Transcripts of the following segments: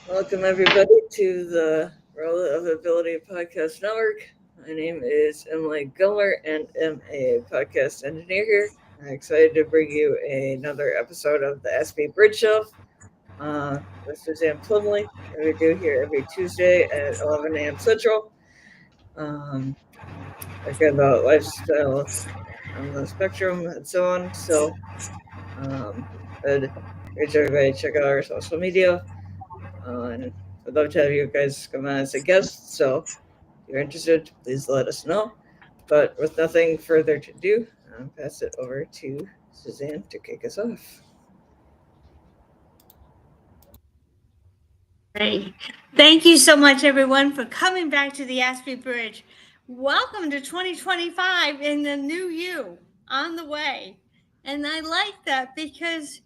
Welcome, everybody, to the Roll of Ability Podcast Network. My name is Emily Gilmer, and am a podcast engineer here. I'm excited to bring you another episode of the Ask Me Bridge Show with Suzanne Plumley, that we do here every Tuesday at 11 a.m. Central. Um, talking about lifestyle on the spectrum and so on. Um, I'd urge everybody to check out our social media. And I'd love to have you guys come on as a guest. So if you're interested, please let us know. But with nothing further to do, I'll pass it over to Suzanne to kick us off. Great. Thank you so much, everyone, for coming back to the Aspie Bridge. Welcome to 2025 and the new you on the way. And I like that because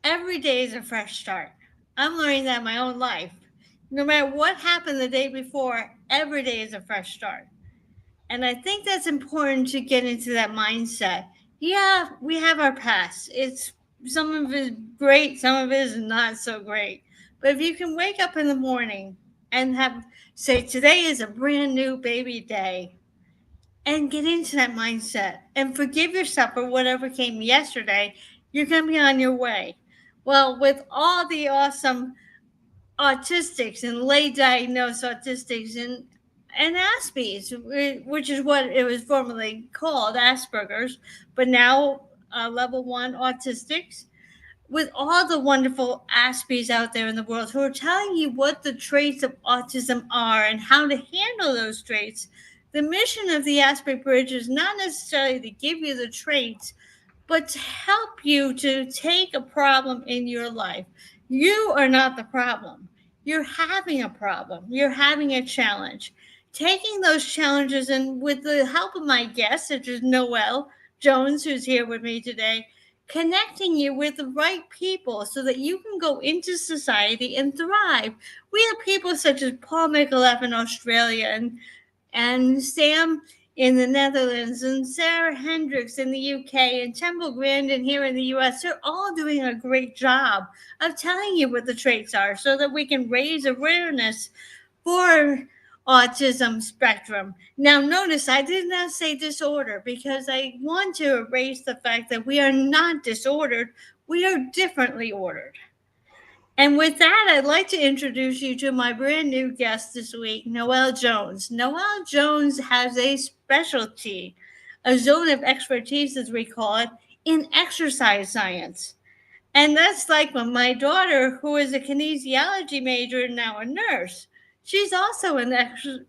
every day is a fresh start. I'm learning that in my own life. No matter what happened the day before, every day is a fresh start. And I think that's important to get into that mindset. Yeah, we have our past. It's some of it is great, some of it is not so great. But if you can wake up in the morning and have say today is a brand new baby day and get into that mindset and forgive yourself for whatever came yesterday, you're going to be on your way. Well, with all the awesome autistics and late diagnosed autistics and Aspies, which is what it was formerly called, Asperger's, but now level one autistics, with all the wonderful Aspies out there in the world who are telling you what the traits of autism are and how to handle those traits. The mission of the Aspen Bridge is not necessarily to give you the traits, but to help you to take a problem in your life. You are not the problem. You're having a problem. You're having a challenge. Taking those challenges and with the help of my guest, such as Noelle Jones, who's here with me today, connecting you with the right people so that you can go into society and thrive. We have people such as Paul Micallef in Australia and Sam in the Netherlands and Sarah Hendricks in the UK and Temple Grandin here in the US. They're all doing a great job of telling you what the traits are so that we can raise awareness for autism spectrum. Now, notice I did not say disorder because I want to erase the fact that we are not disordered, we are differently ordered. And with that, I'd like to introduce you to my brand new guest this week, Noelle Jones. Noelle Jones has a specialty, a zone of expertise, as we call it, in exercise science. And that's like when my daughter, who is a kinesiology major and now a nurse, she's also in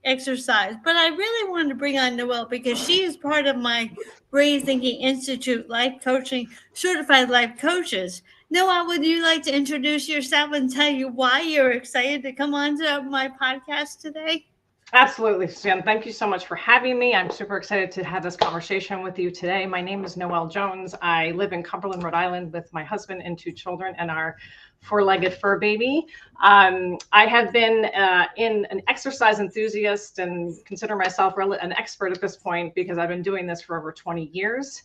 exercise. But I really wanted to bring on Noelle because she is part of my Brave Thinking Institute life coaching, certified life coaches. Noelle, would you like to introduce yourself and tell you why you're excited to come on to my podcast today? Absolutely, Suzanne. Thank you so much for having me. I'm super excited to have this conversation with you today. My name is Noelle Jones. I live in Cumberland, Rhode Island with my husband and two children and our four-legged fur baby. I have been an exercise enthusiast and consider myself an expert at this point because I've been doing this for over 20 years.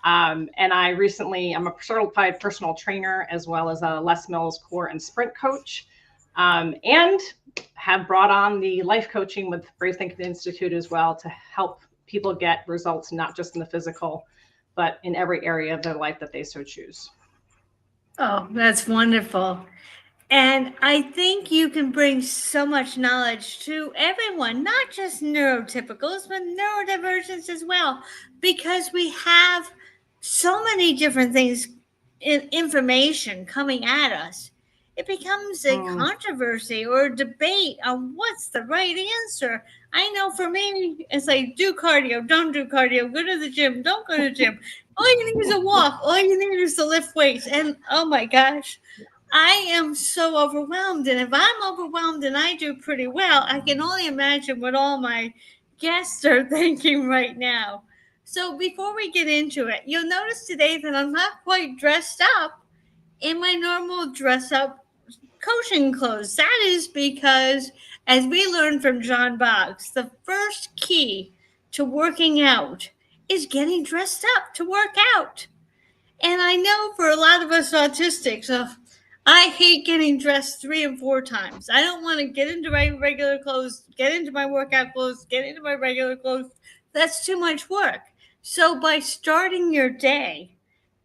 And I'm a certified personal trainer as well as a Les Mills core and sprint coach. And have brought on the life coaching with Brave Thinking Institute as well to help people get results, not just in the physical, but in every area of their life that they so choose. Oh, that's wonderful. And I think you can bring so much knowledge to everyone, not just neurotypicals, but neurodivergents as well, because we have so many different things, information coming at us. It becomes a controversy or a debate on what's the right answer. I know for me, it's like do cardio, don't do cardio, go to the gym, don't go to the gym. All you need is a walk. All you need is to lift weights. And oh my gosh, I am so overwhelmed. And if I'm overwhelmed and I do pretty well, I can only imagine what all my guests are thinking right now. So before we get into it, you'll notice today that I'm not quite dressed up in my normal dress up coaching clothes. That is because, as we learned from John Boggs, the first key to working out is getting dressed up to work out. And I know for a lot of us autistics, I hate getting dressed 3 and 4 times. I don't want to get into my regular clothes, get into my workout clothes, get into my regular clothes. That's too much work. So by starting your day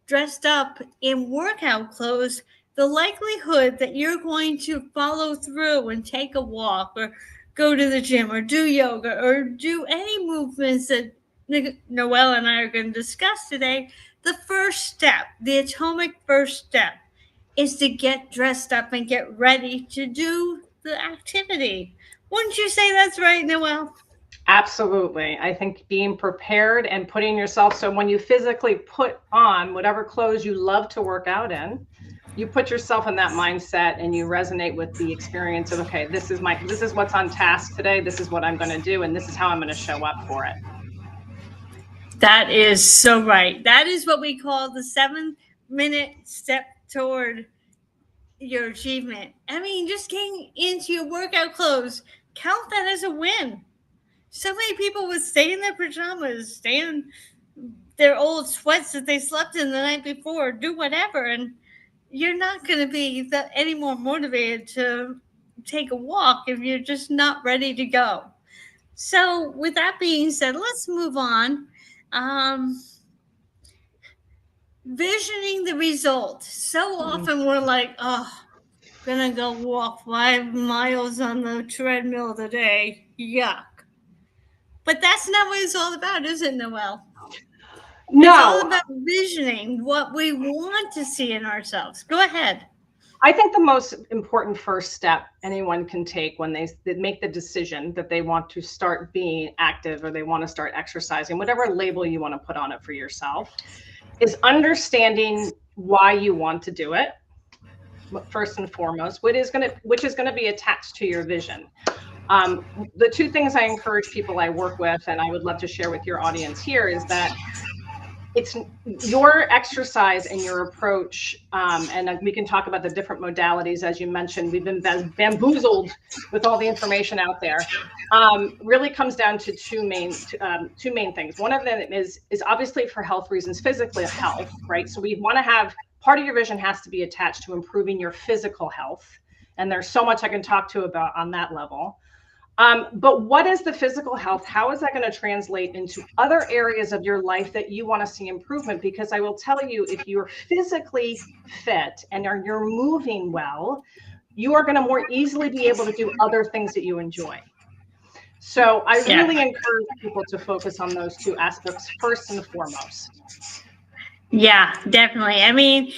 dressed up in workout clothes, the likelihood that you're going to follow through and take a walk or go to the gym or do yoga or do any movements that Noelle and I are going to discuss today, the first step, the atomic first step, is to get dressed up and get ready to do the activity. Wouldn't you say that's right, Noelle? Absolutely. I think being prepared and putting yourself, so when you physically put on whatever clothes you love to work out in, you put yourself in that mindset and you resonate with the experience of, okay, this is what's on task today. This is what I'm going to do. And this is how I'm going to show up for it. That is so right. That is what we call the 7-minute step toward your achievement. I mean, just getting into your workout clothes, count that as a win. So many people would stay in their pajamas, stay in their old sweats that they slept in the night before, do whatever, and you're not going to be any more motivated to take a walk if you're just not ready to go. So, with that being said, let's move on. Visioning the result. So often we're like, oh, gonna go walk 5 miles on the treadmill today. Yuck. But that's not what it's all about, is it, Noelle? No. It's all about visioning what we want to see in ourselves. Go ahead. I think the most important first step anyone can take when they make the decision that they want to start being active or they want to start exercising, whatever label you want to put on it for yourself, is understanding why you want to do it. First and foremost, which is going to be attached to your vision. The two things I encourage people I work with, and I would love to share with your audience here, is that it's your exercise and your approach, and we can talk about the different modalities. As you mentioned, we've been bamboozled with all the information out there. Really comes down to two main things. One of them is obviously for health reasons, physically health, right? So we want to have, part of your vision has to be attached to improving your physical health. And there's so much I can talk to about on that level. But what is the physical health? How is that going to translate into other areas of your life that you want to see improvement? Because I will tell you, if you're physically fit and you're moving well, you are going to more easily be able to do other things that you enjoy. So I really encourage people to focus on those two aspects first and foremost. Yeah, definitely. I mean,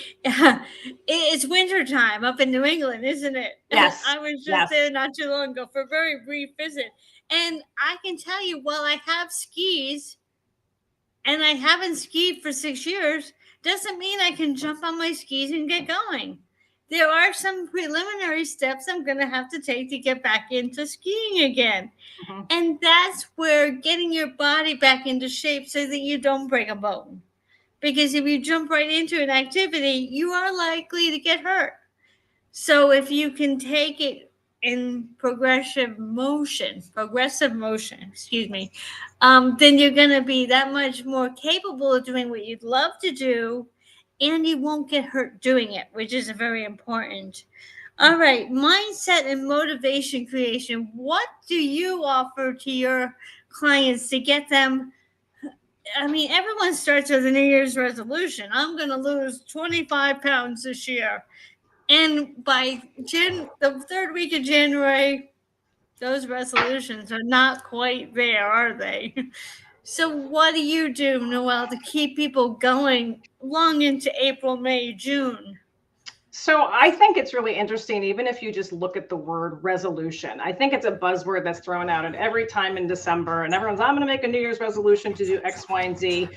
it's wintertime up in New England, isn't it? Yes. I was just there not too long ago for a very brief visit. And I can tell you, while I have skis and I haven't skied for 6 years, doesn't mean I can jump on my skis and get going. There are some preliminary steps I'm going to have to take to get back into skiing again. Mm-hmm. And that's where getting your body back into shape so that you don't break a bone. Because if you jump right into an activity, you are likely to get hurt. So if you can take it in progressive motion, then you're going to be that much more capable of doing what you'd love to do, and you won't get hurt doing it, which is very important. All right, mindset and motivation creation. What do you offer to your clients to get them? I mean, everyone starts with a New Year's resolution. I'm going to lose 25 pounds this year. And by the third week of January, those resolutions are not quite there, are they? So what do you do, Noelle, to keep people going long into April, May, June? So I think it's really interesting, even if you just look at the word resolution. I think it's a buzzword that's thrown out at every time in December, and everyone's, I'm going to make a New Year's resolution to do X, Y, and Z.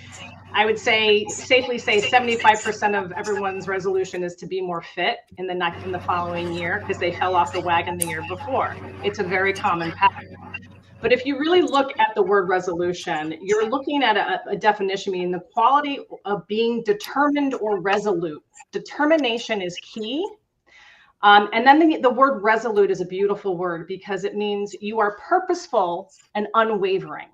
I would safely say 75% of everyone's resolution is to be more fit in the following year because they fell off the wagon the year before. It's a very common pattern. But if you really look at the word resolution, you're looking at a definition, meaning the quality of being determined or resolute. Determination is key. And then the word resolute is a beautiful word because it means you are purposeful and unwavering.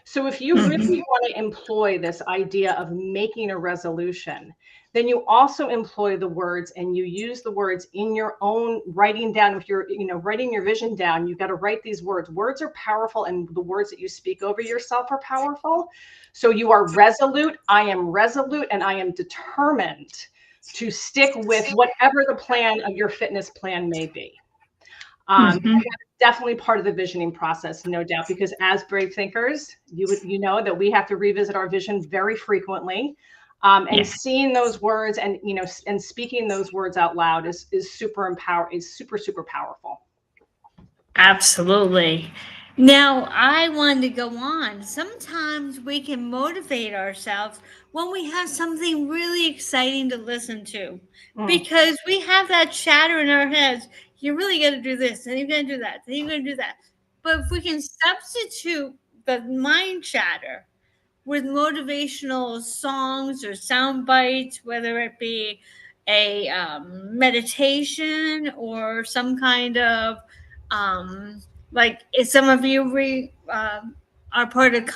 So if you really want to employ this idea of making a resolution, then you also employ the words and you use the words in your own writing down. If you're, writing your vision down, you've got to write these words. Words are powerful, and the words that you speak over yourself are powerful. So you are resolute. I am resolute, and I am determined to stick with whatever the plan of your fitness plan may be. That is definitely part of the visioning process, no doubt, because as brave thinkers, you know that we have to revisit our vision very frequently. And seeing those words and, and speaking those words out loud is super powerful. Absolutely. Now, I wanted to go on. Sometimes we can motivate ourselves when we have something really exciting to listen to, because we have that chatter in our heads. You really got to do this, and you're going to do that, and you're going to do that. But if we can substitute the mind chatter with motivational songs or sound bites, whether it be a meditation or some kind of like if some of you are part of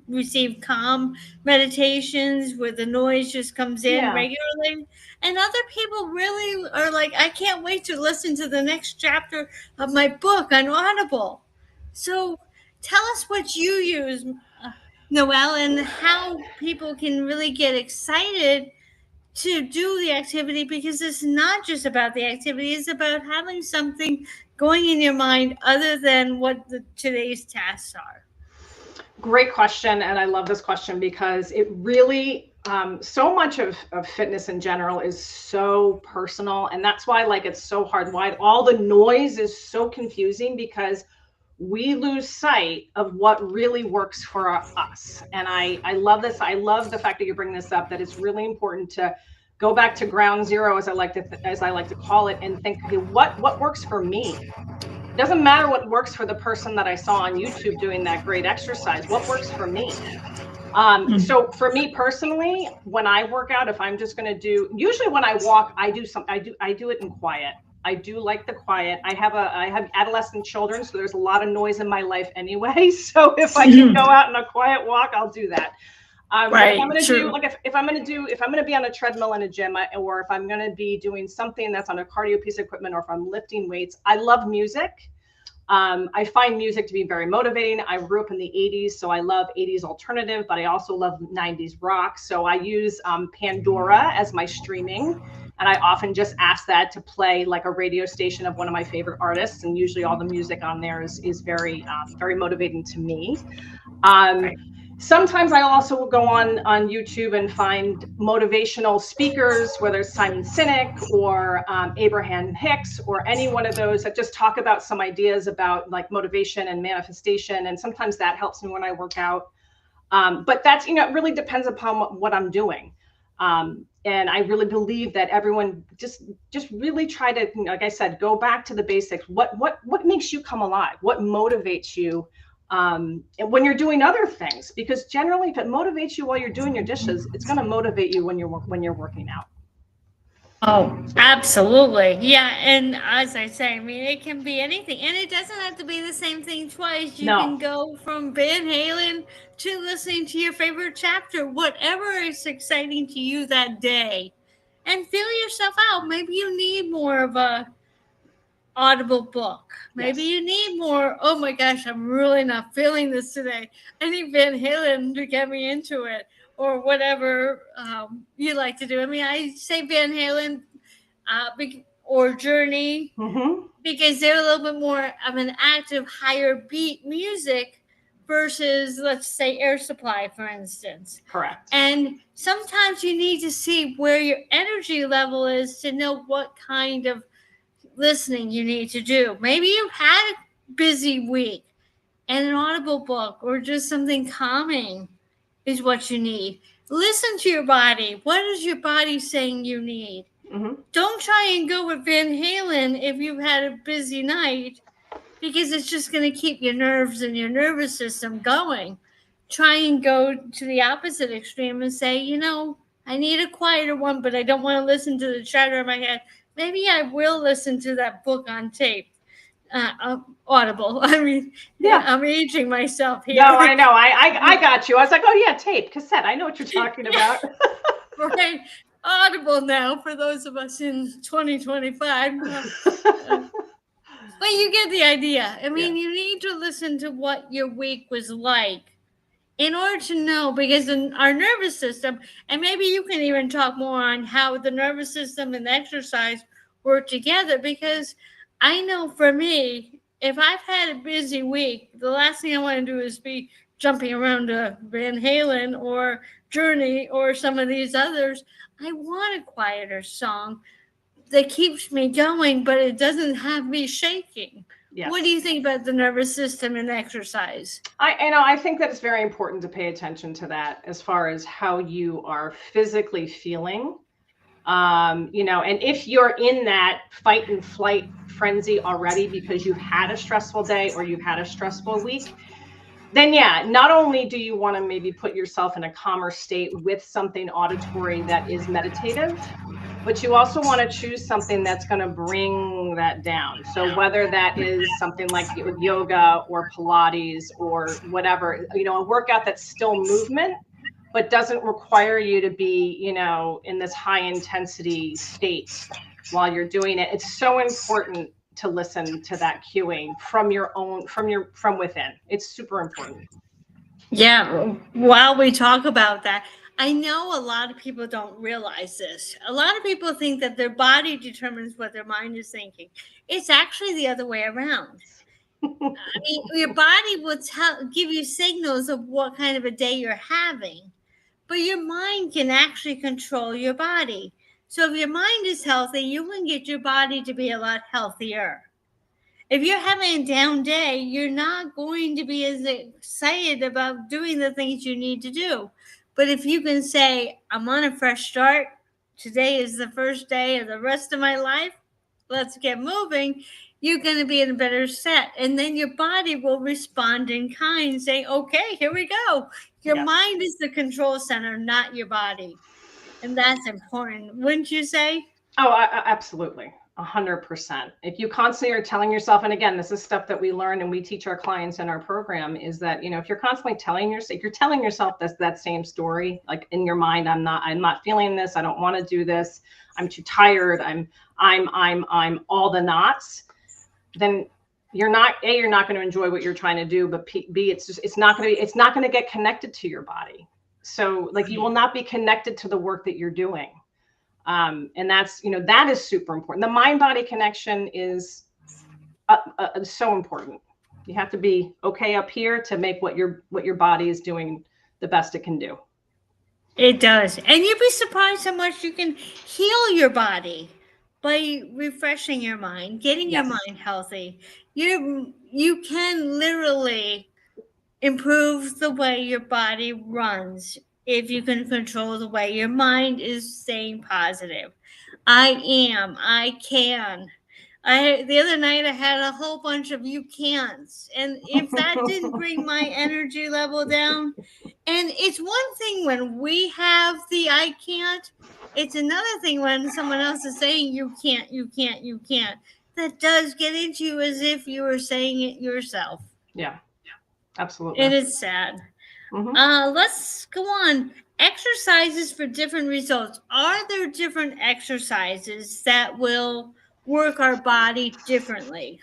receive calm meditations where the noise just comes in regularly, and other people really are like, I can't wait to listen to the next chapter of my book on Audible. So tell us what you use, Noelle, and how people can really get excited to do the activity, because it's not just about the activity, it's about having something going in your mind other than what today's tasks are. Great question. And I love this question because it really, so much of fitness in general is so personal. And that's why it's so hard. Why all the noise is so confusing, because we lose sight of what really works for us. And I love this. I love the fact that you bring this up, that it's really important to go back to ground zero, as I like to call it, and think, okay, what works for me? It doesn't matter what works for the person that I saw on YouTube doing that great exercise. What works for me? So for me personally, when I work out, if I'm just going to do, usually when I walk, I do it in quiet. I do like the quiet. I have adolescent children, so there's a lot of noise in my life anyway. So if I can go out on a quiet walk, I'll do that. Right. If I'm going to do, if I'm going to be on a treadmill in a gym, or if I'm going to be doing something that's on a cardio piece of equipment, or if I'm lifting weights, I love music. I find music to be very motivating. I grew up in the 80s, so I love 80s alternative, but I also love 90s rock. So I use Pandora as my streaming. And I often just ask that to play like a radio station of one of my favorite artists. And usually all the music on there is very, very motivating to me. Sometimes I also will go on YouTube and find motivational speakers, whether it's Simon Sinek or Abraham Hicks, or any one of those that just talk about some ideas about like motivation and manifestation. And sometimes that helps me when I work out. But that's, it really depends upon what I'm doing. And I really believe that everyone just really try to, like I said, go back to the basics. What makes you come alive? What motivates you and when you're doing other things? Because generally, if it motivates you while you're doing your dishes, it's going to motivate you when you're working out. Oh, absolutely. Yeah. And as I say, I mean, it can be anything, and it doesn't have to be the same thing twice. You can go from Van Halen to listening to your favorite chapter, whatever is exciting to you that day, and feel yourself out. Maybe you need more of a Audible book. Maybe you need more. Oh my gosh, I'm really not feeling this today. I need Van Halen to get me into it, or whatever you like to do. I mean, I say Van Halen or Journey because they're a little bit more of an active, higher beat music versus, let's say, Air Supply, for instance. Correct. And sometimes you need to see where your energy level is to know what kind of listening you need to do. Maybe you've had a busy week and an Audible book or just something calming is what you need. Listen to your body. What is your body saying you need? Don't try and go with Van Halen if you've had a busy night, because it's just going to keep your nerves and your nervous system going. Try and go to the opposite extreme and say, I need a quieter one, but I don't want to listen to the chatter in my head. Maybe I will listen to that book on tape, Audible. I mean, I'm aging myself here. No, I know. I got you. I was like, oh yeah, tape, cassette. I know what you're talking about. Right. audible now for those of us in 2025. But you get the idea. I mean, you need to listen to what your week was like in order to know, because in our nervous system, and maybe you can even talk more on how the nervous system and exercise work together, because I know for me, if I've had a busy week, the last thing I want to do is be jumping around to Van Halen or Journey or some of these others. I want a quieter song that keeps me going, but it doesn't have me shaking. Yes. What do you think about the nervous system and exercise? I think that it's very important to pay attention to that as far as how you are physically feeling. And if you're in that fight and flight frenzy already because you've had a stressful day or you've had a stressful week, then not only do you want to maybe put yourself in a calmer state with something auditory that is meditative, but you also want to choose something that's going to bring that down. So whether that is something like yoga or Pilates or whatever, a workout that's still movement, but doesn't require you to be, in this high intensity state while you're doing it. It's so important to listen to that cueing from within. It's super important. Yeah. While we talk about that, I know a lot of people don't realize this. A lot of people think that their body determines what their mind is thinking. It's actually the other way around. I mean, your body will give you signals of what kind of a day you're having, but your mind can actually control your body. So if your mind is healthy, you can get your body to be a lot healthier. If you're having a down day, you're not going to be as excited about doing the things you need to do. But if you can say, I'm on a fresh start, today is the first day of the rest of my life, let's get moving, you're going to be in a better set. And then your body will respond in kind, saying, okay, here we go. Your mind is the control center, not your body. And that's important, wouldn't you say? Oh, absolutely. 100%. If you constantly are telling yourself, and again, this is stuff that we learn and we teach our clients in our program, is that, if you're constantly if you're telling yourself that same story, like in your mind, I'm not feeling this, I don't want to do this, I'm too tired, I'm all the knots, then you're not going to enjoy what you're trying to do, but B, it's not going to get connected to your body. So like you will not be connected to the work that you're doing. And that's, that is super important. The mind-body connection is so important. You have to be okay up here to make what your body is doing the best it can do. It does. And you'd be surprised how much you can heal your body by refreshing your mind, getting your mind healthy. You can literally improve the way your body runs if you can control the way your mind is staying positive. I can. The other night I had a whole bunch of you can'ts. And if that didn't bring my energy level down, and it's one thing when we have the I can't, it's another thing when someone else is saying you can't, you can't, you can't. That does get into you as if you were saying it yourself. Yeah, absolutely. It is sad. Let's go on. Exercises for different results. Are there different exercises that will work our body differently?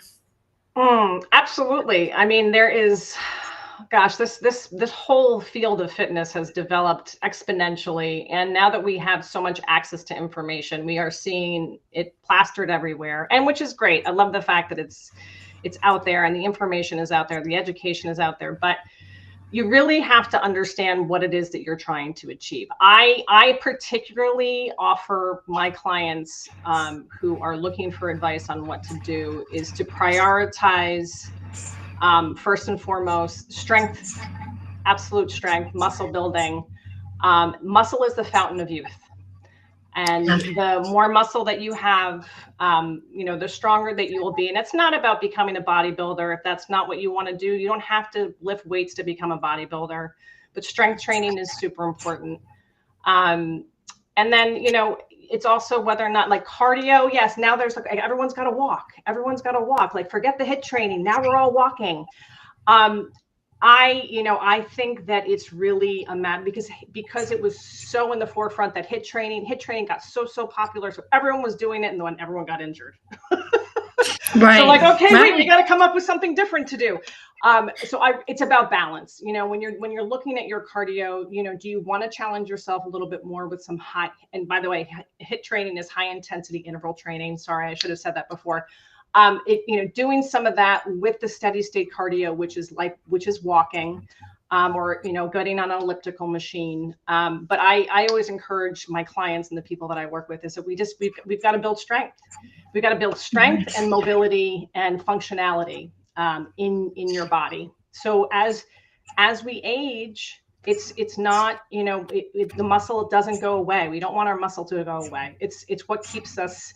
Absolutely. I mean, there is, gosh, this whole field of fitness has developed exponentially. And now that we have so much access to information, we are seeing it plastered everywhere, and which is great. I love the fact that it's out there and the information is out there, the education is out there, but you really have to understand what it is that you're trying to achieve. I particularly offer my clients who are looking for advice on what to do is to prioritize, first and foremost, strength, absolute strength, muscle building. Muscle is the fountain of youth. And the more muscle that you have, the stronger that you will be. And it's not about becoming a bodybuilder. If that's not what you want to do, you don't have to lift weights to become a bodybuilder. But strength training is super important. And then, it's also whether or not like cardio. Yes, now there's like everyone's got to walk. Everyone's got to walk. Like forget the HIIT training. Now we're all walking. I think that it's really a matter because it was so in the forefront that hit training got so popular. So everyone was doing it, and then everyone got injured. Right. So like, okay, right. wait, we got to come up with something different to do. It's about balance. When you're looking at your cardio, do you want to challenge yourself a little bit more with some high? And by the way, hit training is high intensity interval training. Sorry, I should have said that before. Doing some of that with the steady state cardio, which is walking, or getting on an elliptical machine. But I always encourage my clients and the people that I work with is that we've got to build strength. We've got to build strength and mobility and functionality in your body. So as we age, it's not the muscle doesn't go away. We don't want our muscle to go away. It's what keeps us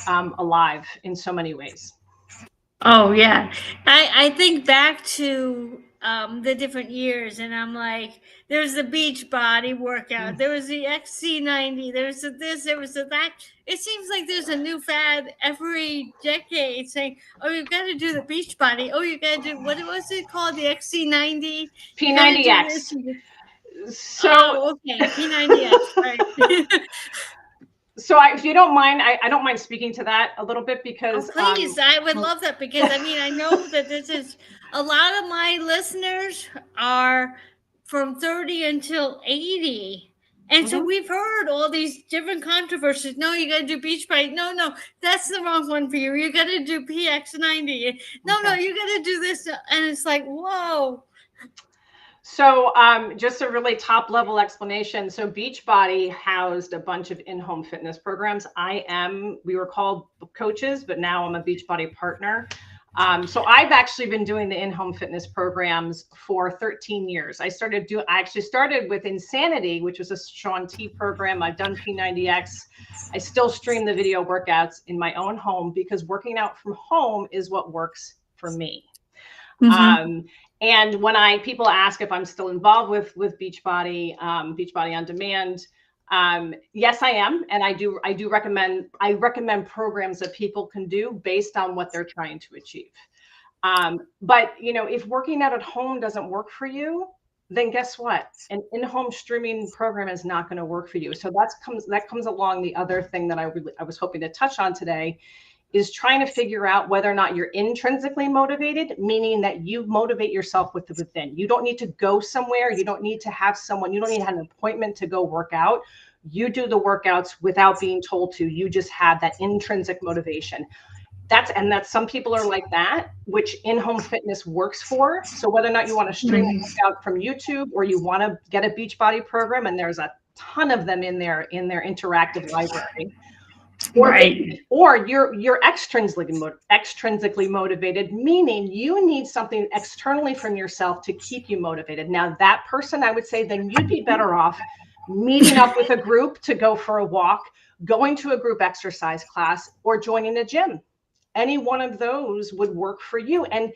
alive in so many ways. Oh yeah, I think back to the different years, and I'm like, there's the beach body workout, there was the XC90, there was this, there was that. It seems like there's a new fad every decade saying, oh, you've got to do the beach body. Oh, you got to do, what was it called? The XC90? P90X. So, okay, P90X, right. So if you don't mind, I don't mind speaking to that a little bit because please, I would love that because I know that this is a lot of my listeners are from 30 until 80. And so we've heard all these different controversies. No, you got to do beach body. No, that's the wrong one for you. You got to do PX90. No, you got to do this. And it's like, whoa. So just a really top level explanation. So Beachbody housed a bunch of in-home fitness programs. We were called coaches, but now I'm a Beachbody partner. So I've actually been doing the in-home fitness programs for 13 years. I actually started with Insanity, which was a Shaun T program. I've done P90X. I still stream the video workouts in my own home because working out from home is what works for me. And when people ask if I'm still involved with Beachbody on Demand, yes, I am, and I do recommend programs that people can do based on what they're trying to achieve. But if working out at home doesn't work for you, then guess what? An in-home streaming program is not going to work for you. So that comes along the other thing that I was hoping to touch on today. Is trying to figure out whether or not you're intrinsically motivated, meaning that you motivate yourself within. You don't need to go somewhere. You don't need to have you don't need to have an appointment to go work out. You do the workouts without being told to. You just have that intrinsic motivation. That's some people are like that, which in-home fitness works for. So whether or not you want to stream a workout from YouTube or you want to get a Beachbody program, and there's a ton of them in their interactive library. Or you're extrinsically motivated, meaning you need something externally from yourself to keep you motivated. Now that person, I would say, then you'd be better off meeting up with a group to go for a walk, going to a group exercise class, or joining a gym. Any one of those would work for you. And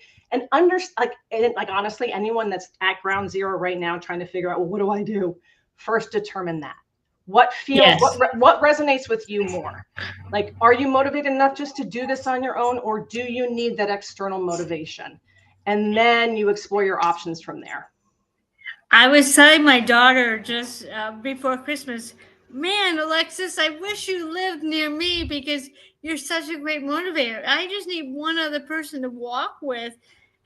honestly, anyone that's at ground zero right now trying to figure out, well, what do I do? First, determine that. What feels, what resonates with you more? Like, are you motivated enough just to do this on your own, or do you need that external motivation? And then you explore your options from there. I was telling my daughter just before Christmas, man, Alexis, I wish you lived near me because you're such a great motivator. I just need one other person to walk with.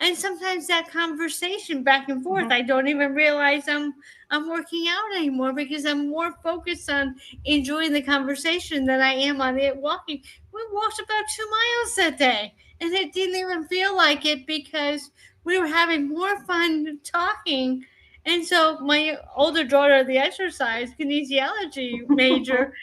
And sometimes that conversation back and forth, I don't even realize I'm working out anymore because I'm more focused on enjoying the conversation than I am on it walking. We walked about 2 miles that day, and it didn't even feel like it because we were having more fun talking. And so my older daughter, the exercise kinesiology major,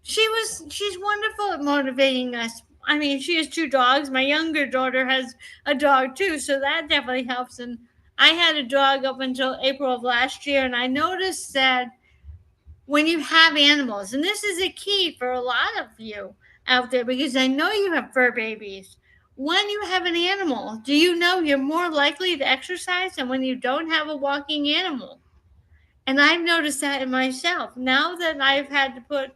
she's wonderful at motivating us. I mean, she has 2 dogs. My younger daughter has a dog too, so that definitely helps. And I had a dog up until April of last year, and I noticed that when you have animals, and this is a key for a lot of you out there, because I know you have fur babies. When you have an animal, do you know you're more likely to exercise than when you don't have a walking animal? And I've noticed that in myself. Now that I've had to put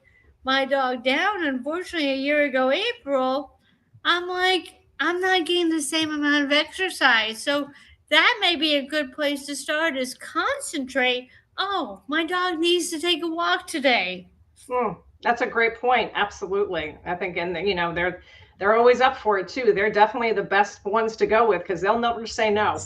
my dog down, unfortunately, a year ago, April, I'm like, I'm not getting the same amount of exercise. So that may be a good place to start, is concentrate. Oh, my dog needs to take a walk today. That's a great point. Absolutely. I think, and you know, they're always up for it too. They're definitely the best ones to go with because they'll never say no.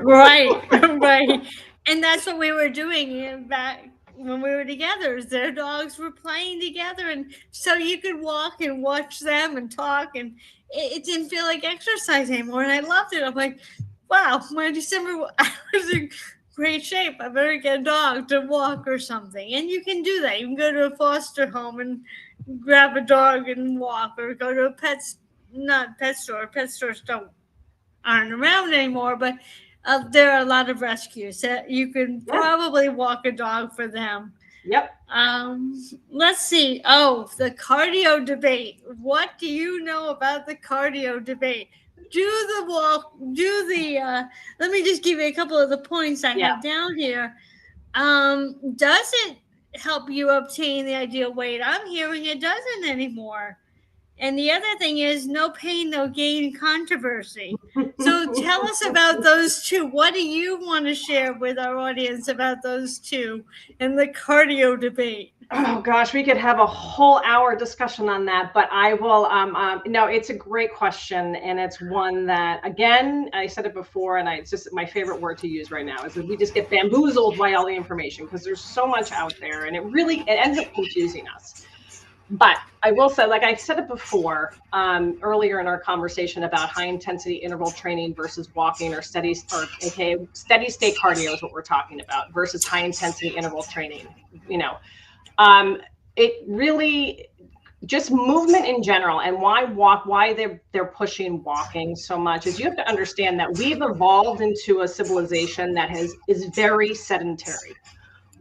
Right, right. And that's what we were doing back when we were together. Is their dogs were playing together, and so you could walk and watch them and talk, and it didn't feel like exercise anymore. And I loved it. I'm like, wow, my December I was in great shape. I better get a dog to walk or something. And you can do that. You can go to a foster home and grab a dog and walk, or go to a not pet store. Pet stores aren't around anymore, but there are a lot of rescues that you can probably walk a dog for them. Yep. Let's see. Oh, the cardio debate. What do you know about the cardio debate? Do the walk, let me just give you a couple of the points I have down here. Does it help you obtain the ideal weight? I'm hearing it doesn't anymore. And the other thing is no pain, no gain controversy. So tell us about those two. What do you want to share with our audience about those two and the cardio debate? Oh gosh, we could have a whole hour discussion on that, but I will. No, it's a great question, and it's one that, again, I said it before, and it's just my favorite word to use right now is that we just get bamboozled by all the information because there's so much out there, and it ends up confusing us. But I will say, like I said it before, earlier in our conversation about high intensity interval training versus walking or steady state cardio is what we're talking about versus high intensity interval training. You know, it really just movement in general, and why they're pushing walking so much is you have to understand that we've evolved into a civilization that is very sedentary.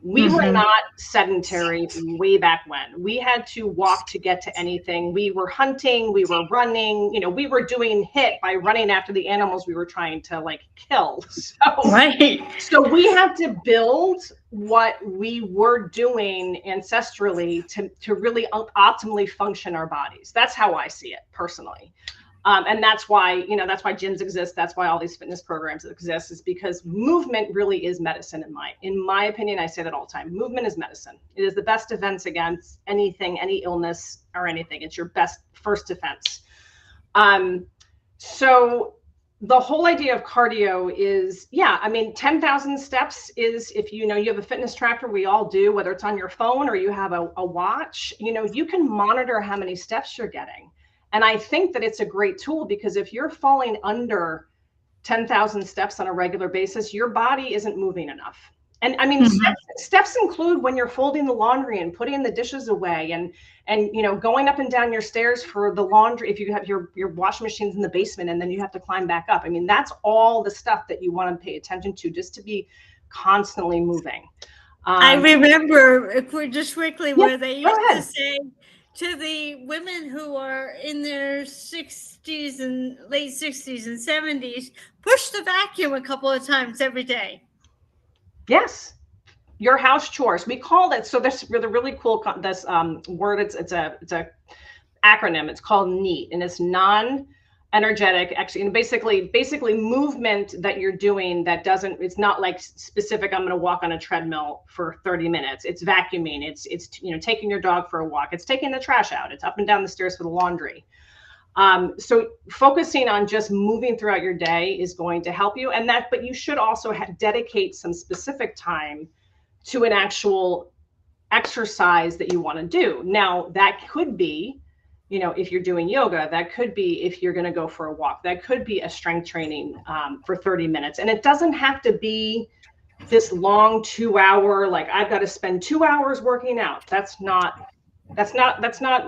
We were not sedentary way back when. We had to walk to get to anything. We were hunting, we were running, you know, we were doing HIIT by running after the animals we were trying to like kill. So we had to build what we were doing ancestrally to really optimally function our bodies. That's how I see it personally. And that's why gyms exist. That's why all these fitness programs exist, is because movement really is medicine. In my opinion, I say that all the time. Movement is medicine. It is the best defense against anything, any illness or anything. It's your best first defense. So the whole idea of cardio is, 10,000 steps is, if you have a fitness tracker, we all do, whether it's on your phone or you have a watch, you can monitor how many steps you're getting. And I think that it's a great tool because if you're falling under 10,000 steps on a regular basis, your body isn't moving enough. And I mean, steps include when you're folding the laundry and putting the dishes away and going up and down your stairs for the laundry. If you have your washing machines in the basement and then you have to climb back up. I mean, that's all the stuff that you want to pay attention to just to be constantly moving. I remember just quickly where they used to say to the women who are in their 60s and late 60s and 70s, push the vacuum a couple of times every day. Yes. Your house chores. We call it, so there's really cool, this word, it's a acronym. It's called NEAT, and it's non-energetic, actually, and basically movement that you're doing that it's not like specific, I'm going to walk on a treadmill for 30 minutes. It's vacuuming. It's taking your dog for a walk. It's taking the trash out. It's up and down the stairs for the laundry. So focusing on just moving throughout your day is going to help you. But you should also dedicate some specific time to an actual exercise that you want to do. Now, that could be, if you're doing yoga, that could be if you're going to go for a walk, that could be a strength training for 30 minutes. And it doesn't have to be this long 2 hour, like I've got to spend 2 hours working out. That's not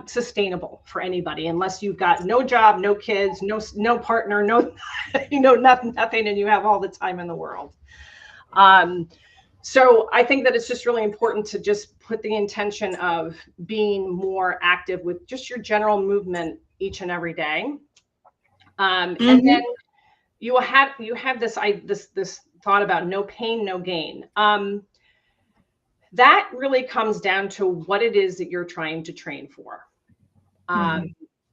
sustainable for anybody unless you've got no job, no kids, no partner, nothing, and you have all the time in the world. So I think that it's just really important to just put the intention of being more active with just your general movement each and every day. And then you have this thought about no pain, no gain. That really comes down to what it is that you're trying to train for.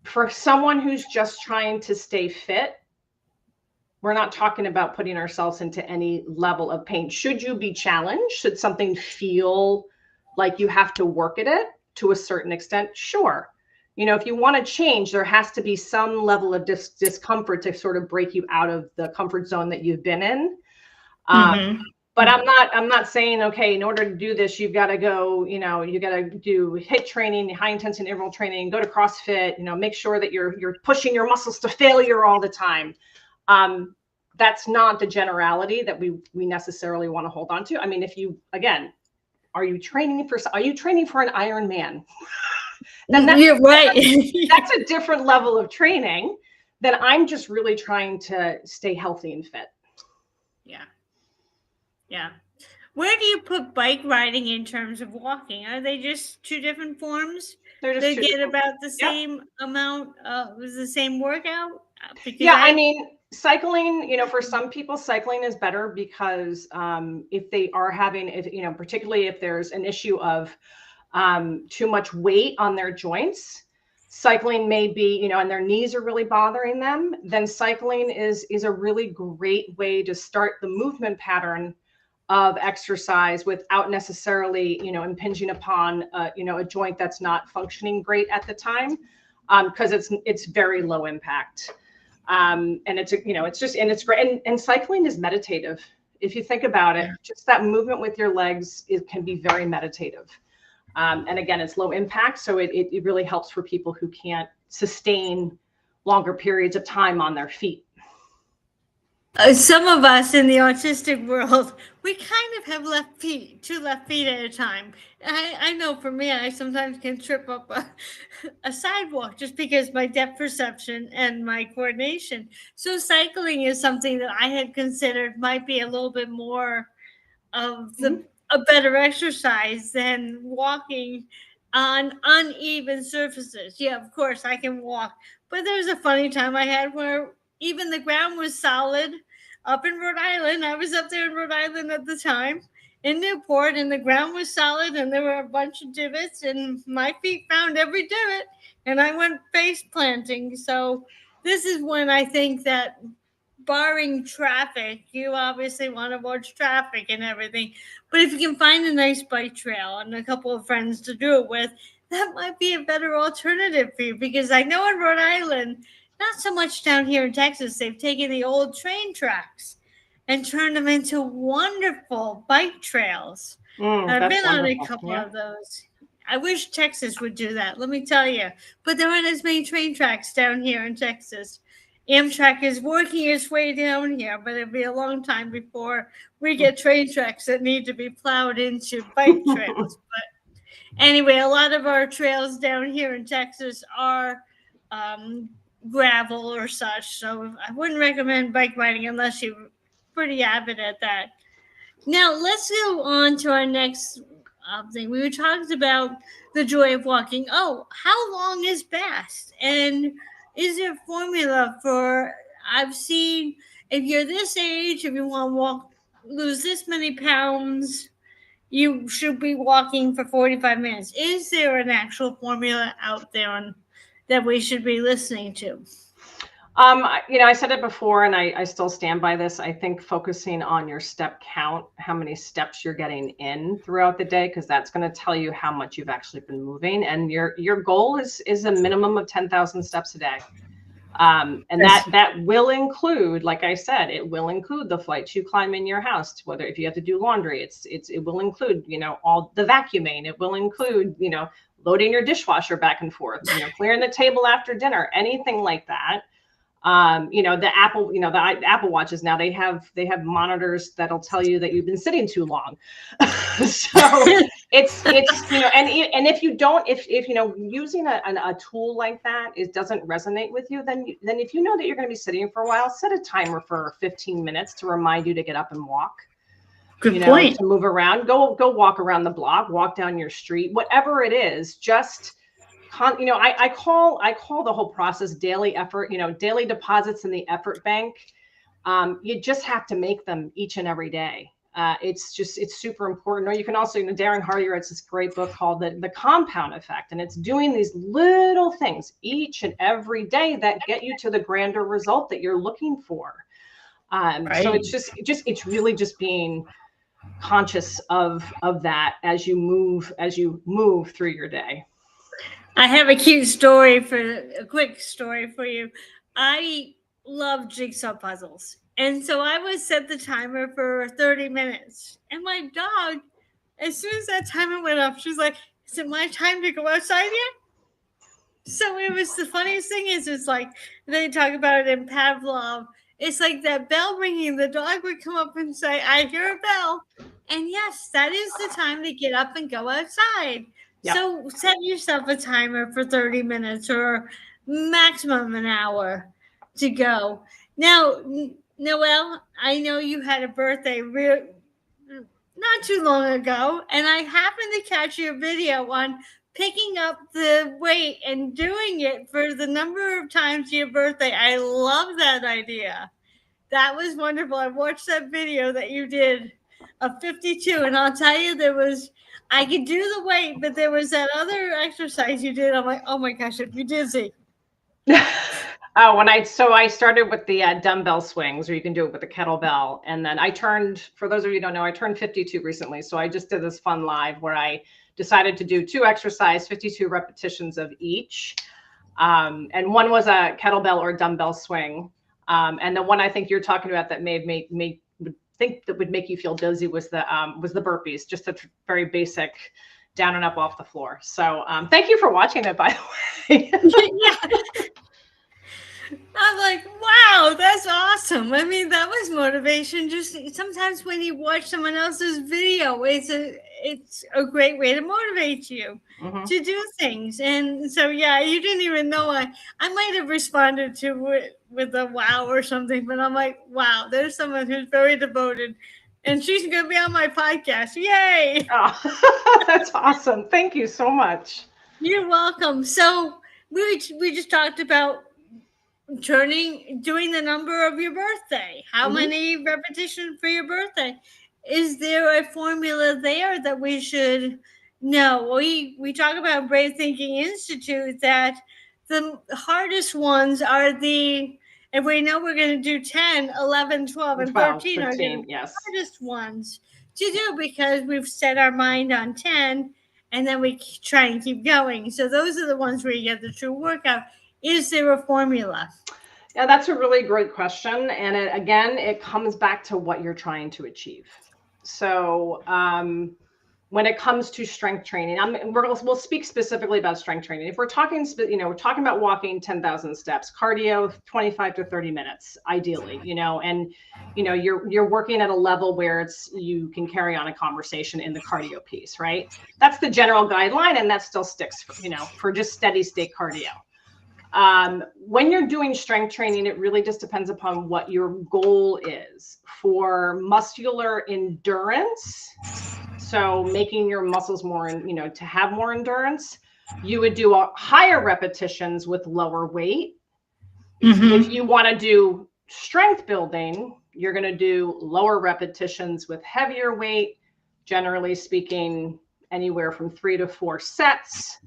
For someone who's just trying to stay fit, We're not talking about putting ourselves into any level of pain. Should you be challenged? Should something feel like you have to work at it to a certain extent? Sure. If you want to change, there has to be some level of discomfort to sort of break you out of the comfort zone that you've been in. But I'm not saying, okay, in order to do this, you've got to go, you got to do HIIT training, high intensity interval training, go to CrossFit, make sure that you're pushing your muscles to failure all the time. That's not the generality that we necessarily want to hold on to. I mean, if you, again, are you training for an Ironman? You're right. That's a different level of training than I'm just really trying to stay healthy and fit. Yeah. Where do you put bike riding in terms of walking? Are they just two different forms? They get about the same amount the same workout? Because I mean, cycling, for some people, cycling is better because if they are having, particularly if there's an issue of too much weight on their joints, cycling may be, and their knees are really bothering them, then cycling is a really great way to start the movement pattern of exercise without necessarily, impinging upon, a joint that's not functioning great at the time, because it's very low impact. And it's great. And cycling is meditative. If you think about it, just that movement with your legs, it can be very meditative. And again, it's low impact. So it really helps for people who can't sustain longer periods of time on their feet. Some of us in the autistic world, we kind of have two left feet at a time. I know for me, I sometimes can trip up a sidewalk just because my depth perception and my coordination. So cycling is something that I had considered might be a little bit more of a better exercise than walking on uneven surfaces. Yeah, of course I can walk, but there was a funny time I had where even the ground was solid up in Rhode Island. I was up there in Rhode Island at the time in Newport, and the ground was solid and there were a bunch of divots, and my feet found every divot and I went face planting. So this is when I think that, barring traffic, you obviously want to watch traffic and everything, but if you can find a nice bike trail and a couple of friends to do it with, that might be a better alternative for you. Because I know in Rhode Island, not so much down here in Texas, they've taken the old train tracks and turned them into wonderful bike trails. I've been on a couple of those. I wish Texas would do that, let me tell you. But there aren't as many train tracks down here in Texas. Amtrak is working its way down here, but it'll be a long time before we get train tracks that need to be plowed into bike trails. But anyway, a lot of our trails down here in Texas are gravel or such. So I wouldn't recommend bike riding unless you're pretty avid at that. Now, let's go on to our next thing. We were talking about the joy of walking. Oh, how long is best? And is there a formula for, I've seen, if you're this age, if you want to lose this many pounds, you should be walking for 45 minutes. Is there an actual formula out there that we should be listening to? I said it before, and I still stand by this. I think focusing on your step count, how many steps you're getting in throughout the day, because that's going to tell you how much you've actually been moving. And your goal is a minimum of 10,000 steps a day. And that will include, like I said, it will include the flights you climb in your house, whether if you have to do laundry, it will include, all the vacuuming. It will include, loading your dishwasher back and forth, clearing the table after dinner, anything like that. The Apple Watches now, they have monitors that'll tell you that you've been sitting too long. So it's and if you don't, if using a tool like that, it doesn't resonate with you, then if you know that you're going to be sitting for a while, set a timer for 15 minutes to remind you to get up and walk. Good point. To move around, go walk around the block, walk down your street, whatever it is, just I call the whole process daily effort, daily deposits in the effort bank. You just have to make them each and every day. It's super important. Or you can also, Darren Hardy writes this great book called the Compound Effect. And it's doing these little things each and every day that get you to the grander result that you're looking for. So it's really just being conscious of that as you move through your day. I have a quick story for you. I love jigsaw puzzles. And so I would set the timer for 30 minutes. And my dog, as soon as that timer went up, she's like, is it my time to go outside yet? So it was the funniest thing is it's like they talk about it in Pavlov. It's like that bell ringing, the dog would come up and say, I hear a bell. And yes, that is the time to get up and go outside. Yep. So set yourself a timer for 30 minutes or maximum an hour to go. Now, Noelle, I know you had a birthday not too long ago, and I happened to catch your video on picking up the weight and doing it for the number of times your birthday. I love that idea. That was wonderful. I watched that video that you did of 52, and I'll tell you, I could do the weight, but there was that other exercise you did. I'm like, oh my gosh, I'd be dizzy. I started with the dumbbell swings, or you can do it with the kettlebell. And then for those of you who don't know, I turned 52 recently. So I just did this fun live where I decided to do 2 exercises, 52 repetitions of each. And one was a kettlebell or dumbbell swing. And the one I think you're talking about that would make you feel dizzy was the burpees, just a very basic down and up off the floor. So thank you for watching it, by the way. Yeah. I'm like, wow, that's awesome. I mean, that was motivation. Just sometimes when you watch someone else's video, it's a great way to motivate you to do things. And so, yeah, you didn't even know I might have responded to it with a wow or something, but I'm like, wow, there's someone who's very devoted, and she's going to be on my podcast. Yay! Oh, that's awesome. Thank you so much. You're welcome. So we just talked about doing the number of your birthday. How many repetitions for your birthday? Is there a formula there that we should know? We talk about Brave Thinking Institute that the hardest ones are if we know we're going to do 10, 11, 12, and 13 are the hardest ones to do because we've set our mind on 10 and then we try and keep going. So those are the ones where you get the true workout. Is there a formula? Yeah, that's a really great question. And it comes back to what you're trying to achieve. So when it comes to strength training, we'll speak specifically about strength training. If we're talking, we're talking about walking 10,000 steps, cardio, 25 to 30 minutes, ideally, and, you're working at a level where you can carry on a conversation in the cardio piece, right? That's the general guideline. And that still sticks for just steady state cardio. When you're doing strength training, it really just depends upon what your goal is. For muscular endurance, so making your muscles more, to have more endurance, you would do higher repetitions with lower weight. If you want to do strength building, you're going to do lower repetitions with heavier weight, generally speaking, anywhere from 3 to 4 sets,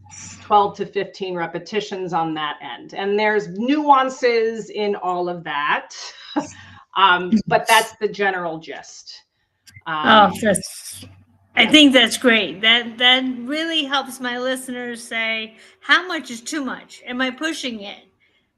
12 to 15 repetitions on that end. And there's nuances in all of that, but that's the general gist. I think that's great. That really helps my listeners say, how much is too much? Am I pushing it?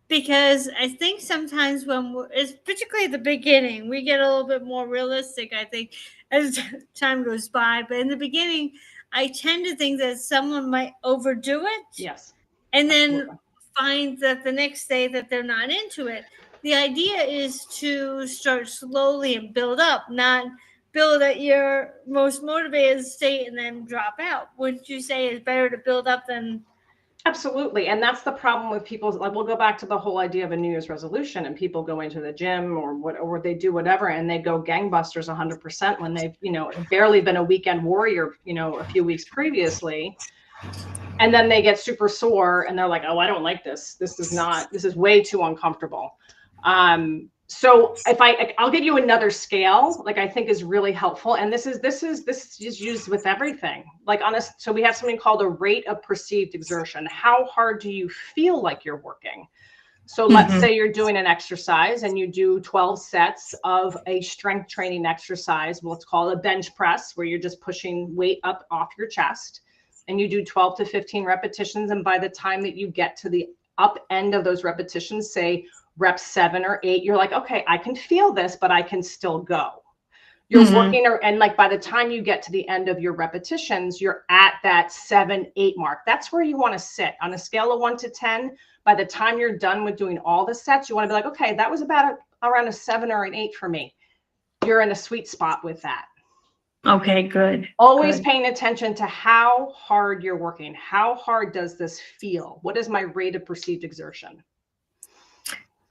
Because I think sometimes it's particularly at the beginning, we get a little bit more realistic, I think, as time goes by. But in the beginning, I tend to think that someone might overdo it. Yes. And then find that the next day that they're not into it. The idea is to start slowly and build up, not build at your most motivated state and then drop out. Wouldn't you say it's better to build up than? Absolutely. And that's the problem with people. Like, we'll go back to the whole idea of a New Year's resolution, and people go into the gym or they do whatever, and they go gangbusters 100% when they've, barely been a weekend warrior, a few weeks previously. And then they get super sore and they're like, oh, I don't like this. This is way too uncomfortable. So I'll give you another scale, like I think is really helpful. And this is used with everything. So we have something called a rate of perceived exertion. How hard do you feel like you're working? So let's say you're doing an exercise and you do 12 sets of a strength training exercise. Let's call it a bench press, where you're just pushing weight up off your chest, and you do 12 to 15 repetitions. And by the time that you get to the up end of those repetitions, say rep 7 or 8, you're like, okay, I can feel this, but I can still go. You're working, and like by the time you get to the end of your repetitions, you're at that 7, 8 mark. That's where you want to sit on a scale of 1 to 10. By the time you're done with doing all the sets, you want to be like, okay, that was about around a 7 or an 8 for me. You're in a sweet spot with that. Okay, good. Always paying attention to how hard you're working. How hard does this feel? What is my rate of perceived exertion?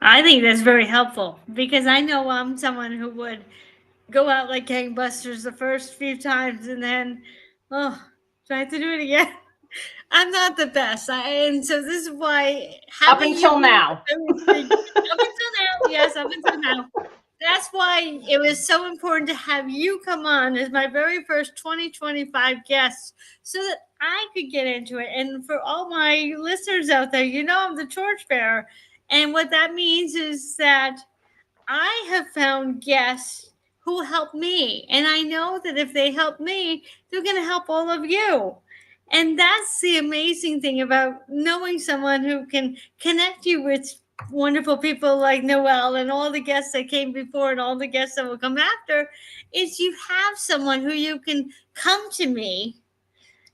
I think that's very helpful, because I know I'm someone who would go out like gangbusters the first few times and then, oh, do I have to do it again? I'm not the best. And so this is why up until now. Yes, up until now. That's why it was so important to have you come on as my very first 2025 guest, so that I could get into it. And for all my listeners out there, I'm the torchbearer. And what that means is that I have found guests who help me. And I know that if they help me, they're going to help all of you. And that's the amazing thing about knowing someone who can connect you with wonderful people like Noelle and all the guests that came before and all the guests that will come after, is you have someone who you can come to me,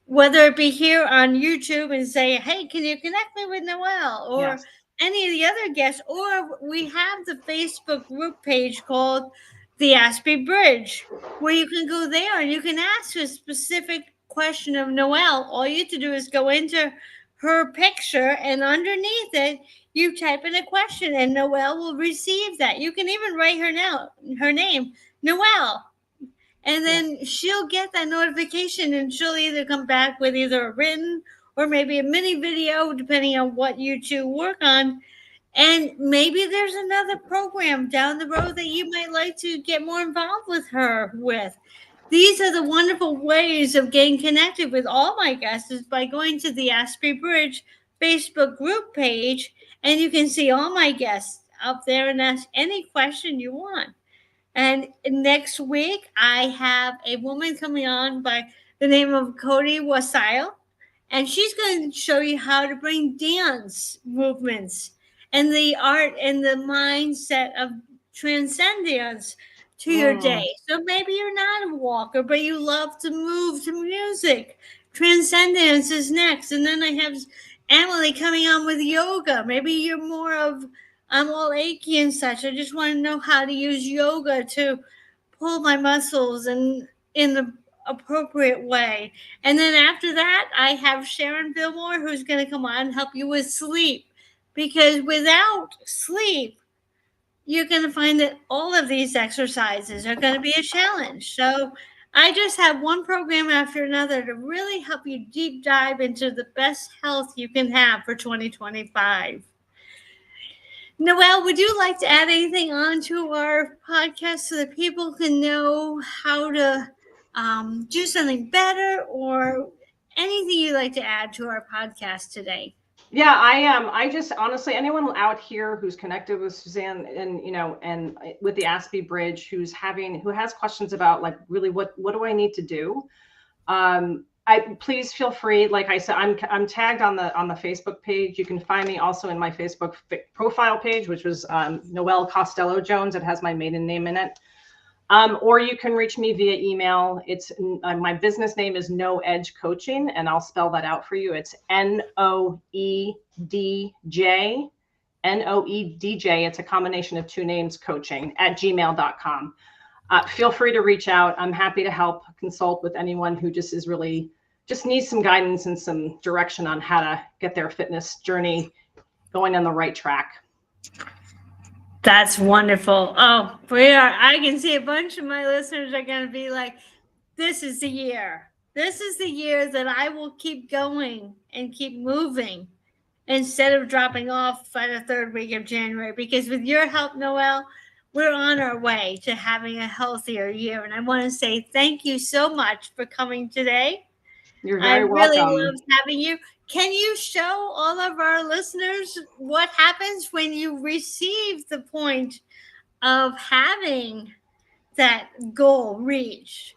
whether it be here on YouTube and say, hey, can you connect me with Noelle? Or any of the other guests, or we have the Facebook group page called the Aspie Bridge, where you can go there and you can ask a specific question of Noelle. All you have to do is go into her picture, and underneath it, you type in a question, and Noelle will receive that. You can even write her name, Noelle. And then she'll get that notification, and she'll either come back with either a written or maybe a mini video, depending on what you two work on. And maybe there's another program down the road that you might like to get more involved with her with. These are the wonderful ways of getting connected with all my guests, is by going to the Aspie Bridge Facebook group page, and you can see all my guests up there and ask any question you want. And next week, I have a woman coming on by the name of Cody Wasail, and she's going to show you how to bring dance movements and the art and the mindset of transcendence to your day. So maybe you're not a walker, but you love to move to music. Transcendence is next. And then I have Emily coming on with yoga. Maybe you're more of, I'm all achy and such. I just want to know how to use yoga to pull my muscles and in the appropriate way. And then after that, I have Sharon Fillmore, who's going to come on and help you with sleep. Because without sleep, you're going to find that all of these exercises are going to be a challenge. So I just have one program after another to really help you deep dive into the best health you can have for 2025. Noelle, would you like to add anything on to our podcast so that people can know how to do something better, or anything you'd like to add to our podcast today? Yeah, I just honestly, anyone out here who's connected with Suzanne and and with the Aspie Bridge, who has questions about like really what do I need to do? Please feel free. Like I said, I'm tagged on the Facebook page. You can find me also in my Facebook profile page, which was Noelle Costello Jones. It has my maiden name in it. Or you can reach me via email. It's my business name is No Edge Coaching, and I'll spell that out for you. It's NOEDJ. It's a combination of two names, coaching @gmail.com. Feel free to reach out. I'm happy to help consult with anyone who just needs some guidance and some direction on how to get their fitness journey going on the right track. That's wonderful. Oh, I can see a bunch of my listeners are going to be like, this is the year. This is the year that I will keep going and keep moving instead of dropping off by the third week of January. Because with your help, Noelle, we're on our way to having a healthier year. And I want to say thank you so much for coming today. You're very welcome. I really loved having you. Can you show all of our listeners what happens when you receive the point of having that goal reached?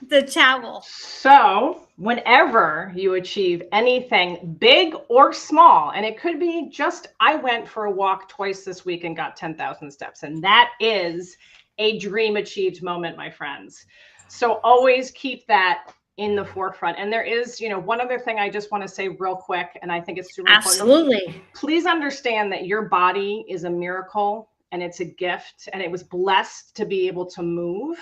The towel. So whenever you achieve anything big or small, and it could be just, I went for a walk twice this week and got 10,000 steps. And that is a dream achieved moment, my friends. So always keep that in the forefront. And there is, one other thing I just want to say real quick, and I think it's super important. Absolutely. Please understand that your body is a miracle and it's a gift, and it was blessed to be able to move.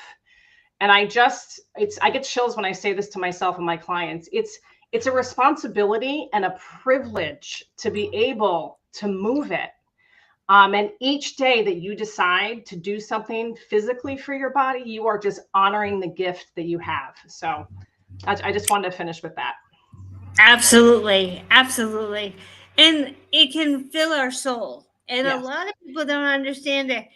And I get chills when I say this to myself and my clients. It's a responsibility and a privilege to be able to move it. And each day that you decide to do something physically for your body, you are just honoring the gift that you have. So I just wanted to finish with that. Absolutely. Absolutely. And it can fill our soul. And Yes. a lot of people don't understand that.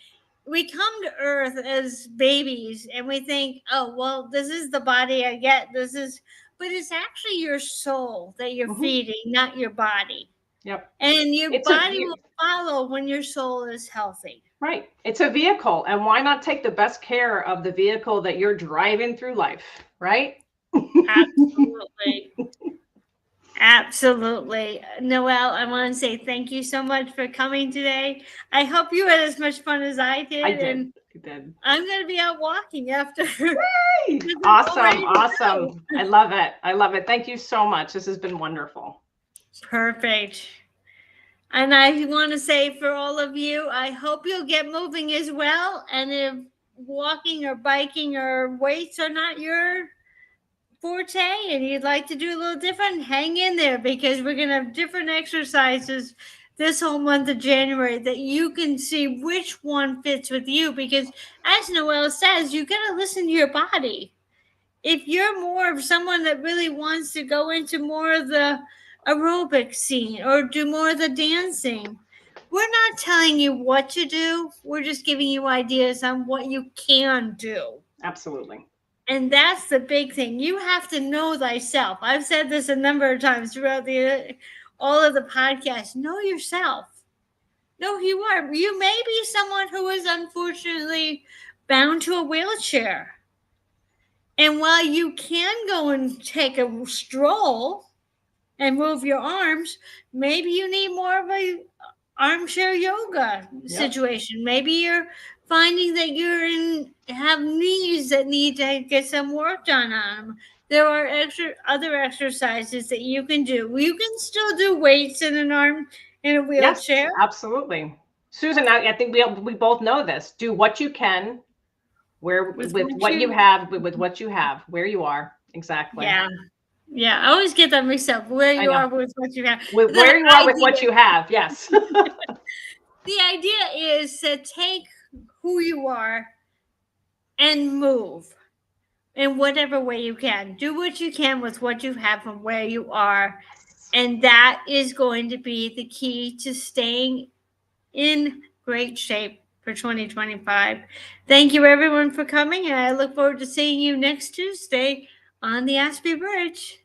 We come to earth as babies and we think, oh, well, this is the body I get. But it's actually your soul that you're feeding, not your body. Yep. And your body will follow when your soul is healthy. Right. It's a vehicle. And why not take the best care of the vehicle that you're driving through life, right? Absolutely. Absolutely. Noelle, I want to say thank you so much for coming today. I hope you had as much fun as I did. I did. And I did. I'm going to be out walking after. Yay! Awesome. I love it. Thank you so much. This has been wonderful. Perfect. And I want to say for all of you, I hope you'll get moving as well. And if walking or biking or weights are not your forte and you'd like to do a little different, hang in there, because we're going to have different exercises this whole month of January that you can see which one fits with you. Because as Noelle says, you got to listen to your body. If you're more of someone that really wants to go into more of the aerobic scene or do more of the dancing, we're not telling you what to do. We're just giving you ideas on what you can do. Absolutely. And that's the big thing. You have to know thyself. I've said this a number of times throughout all of the podcasts. Know yourself. Know who you are. You may be someone who is unfortunately bound to a wheelchair. And while you can go and take a stroll and move your arms, maybe you need more of a armchair yoga situation. Maybe you're finding that have knees that need to get some work done on them. There are other exercises that you can do. You can still do weights in a wheelchair. Yes, absolutely. Susan, I think we both know this. Do what you can, with what you have, where you are. Exactly. Yeah, I always get that mixed up. Where you are with what you have. With where you are with what you have, yes. The idea is to take who you are and move in whatever way you can. Do what you can with what you have from where you are. And that is going to be the key to staying in great shape for 2025. Thank you, everyone, for coming. And I look forward to seeing you next Tuesday on the Ashby Bridge.